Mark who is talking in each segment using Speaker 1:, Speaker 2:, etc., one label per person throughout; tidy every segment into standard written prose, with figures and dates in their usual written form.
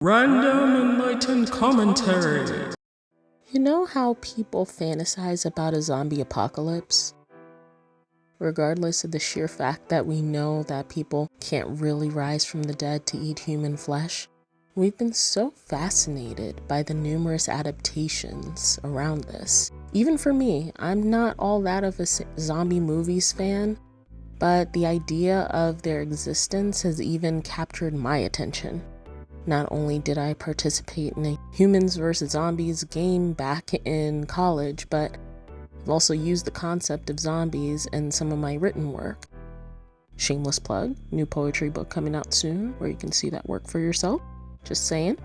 Speaker 1: Random enlightened commentary.
Speaker 2: You know how people fantasize about a zombie apocalypse? Regardless of the sheer fact that we know that people can't really rise from the dead to eat human flesh, we've been so fascinated by the numerous adaptations around this. Even for me, I'm not all that of a zombie movies fan, but the idea of their existence has even captured my attention. Not only did I participate in a humans versus zombies game back in college, but I've also used the concept of zombies in some of my written work. Shameless plug, new poetry book coming out soon where you can see that work for yourself. Just saying.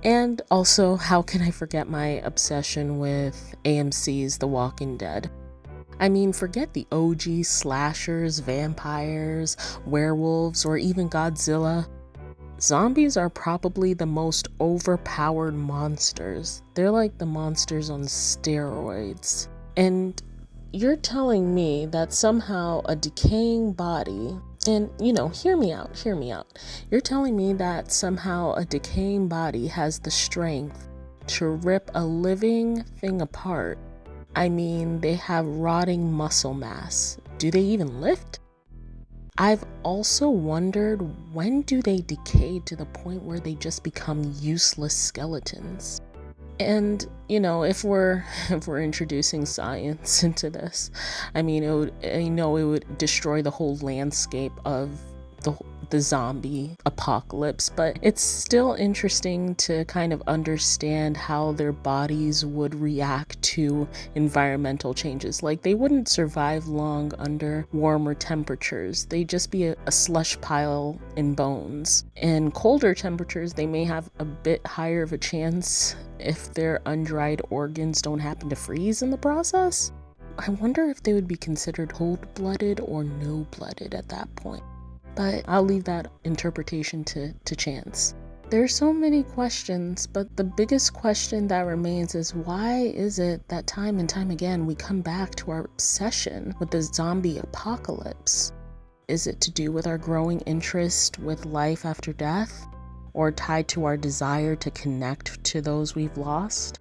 Speaker 2: And also, how can I forget my obsession with AMC's The Walking Dead? I mean, forget the OG slashers, vampires, werewolves, or even Godzilla. Zombies are probably the most overpowered monsters. They're like the monsters on steroids. And you're telling me that somehow a decaying body, and hear me out. You're telling me that somehow a decaying body has the strength to rip a living thing apart. I mean, they have rotting muscle mass. Do they even lift? I've also wondered, when do they decay to the point where they just become useless skeletons? And if we're introducing science into this, I mean, it would destroy the whole landscape of the zombie apocalypse, but it's still interesting to kind of understand how their bodies would react to environmental changes. Like, they wouldn't survive long under warmer temperatures. They'd just be a slush pile in bones. In colder temperatures, they may have a bit higher of a chance if their undried organs don't happen to freeze in the process. I wonder if they would be considered cold-blooded or no-blooded at that point. But I'll leave that interpretation to chance. There are so many questions, but the biggest question that remains is, why is it that time and time again we come back to our obsession with the zombie apocalypse? Is it to do with our growing interest with life after death, or tied to our desire to connect to those we've lost?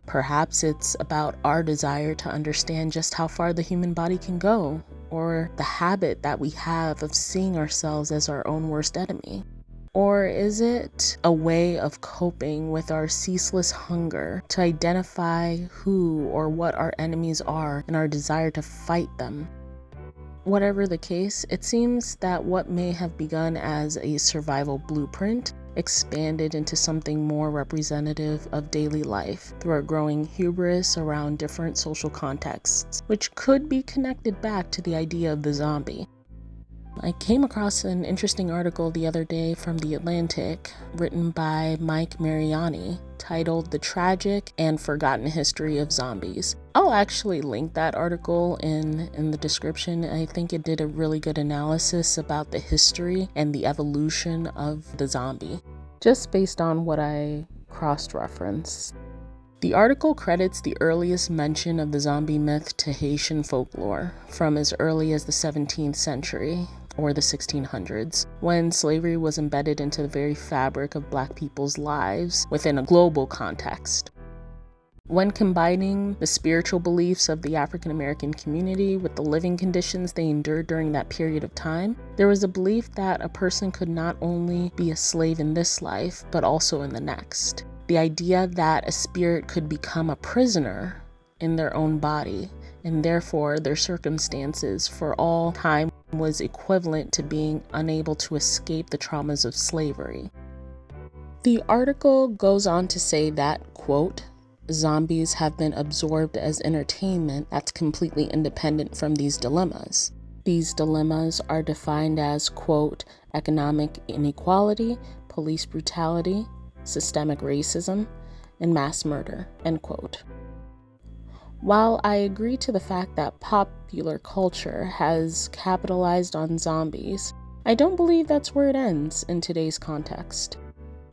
Speaker 2: Perhaps it's about our desire to understand just how far the human body can go, or the habit that we have of seeing ourselves as our own worst enemy. Or is it a way of coping with our ceaseless hunger to identify who or what our enemies are and our desire to fight them? Whatever the case, it seems that what may have begun as a survival blueprint expanded into something more representative of daily life through our growing hubris around different social contexts, which could be connected back to the idea of the zombie. I came across an interesting article the other day from The Atlantic, written by Mike Mariani, titled "The Tragic and Forgotten History of Zombies." I'll actually link that article in the description. I think it did a really good analysis about the history and the evolution of the zombie, just based on what I cross-referenced. The article credits the earliest mention of the zombie myth to Haitian folklore from as early as the 17th century, or the 1600s, when slavery was embedded into the very fabric of Black people's lives within a global context. When combining the spiritual beliefs of the African American community with the living conditions they endured during that period of time, there was a belief that a person could not only be a slave in this life, but also in the next. The idea that a spirit could become a prisoner in their own body, and therefore their circumstances for all time was equivalent to being unable to escape the traumas of slavery. The article goes on to say that, quote, "Zombies have been absorbed as entertainment that's completely independent from these dilemmas. These dilemmas are defined as, quote, economic inequality, police brutality, systemic racism, and mass murder," end quote. While I agree to the fact that popular culture has capitalized on zombies, I don't believe that's where it ends in today's context.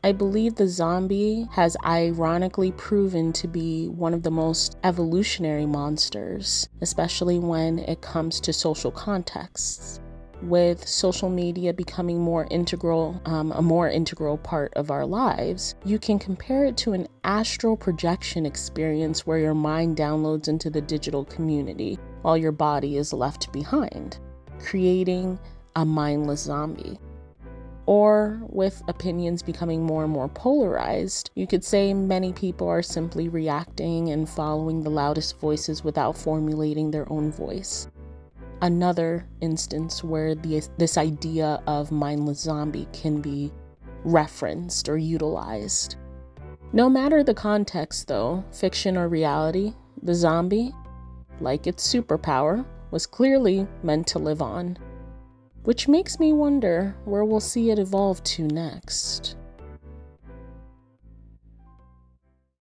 Speaker 2: I believe the zombie has ironically proven to be one of the most evolutionary monsters, especially when it comes to social contexts. with social media becoming a more integral part of our lives, you can compare it to an astral projection experience where your mind downloads into the digital community while your body is left behind, creating a mindless zombie. Or, with opinions becoming more and more polarized, you could say many people are simply reacting and following the loudest voices without formulating their own voice. Another instance where this idea of mindless zombie can be referenced or utilized. No matter the context though, fiction or reality, the zombie, like its superpower, was clearly meant to live on. Which makes me wonder where we'll see it evolve to next.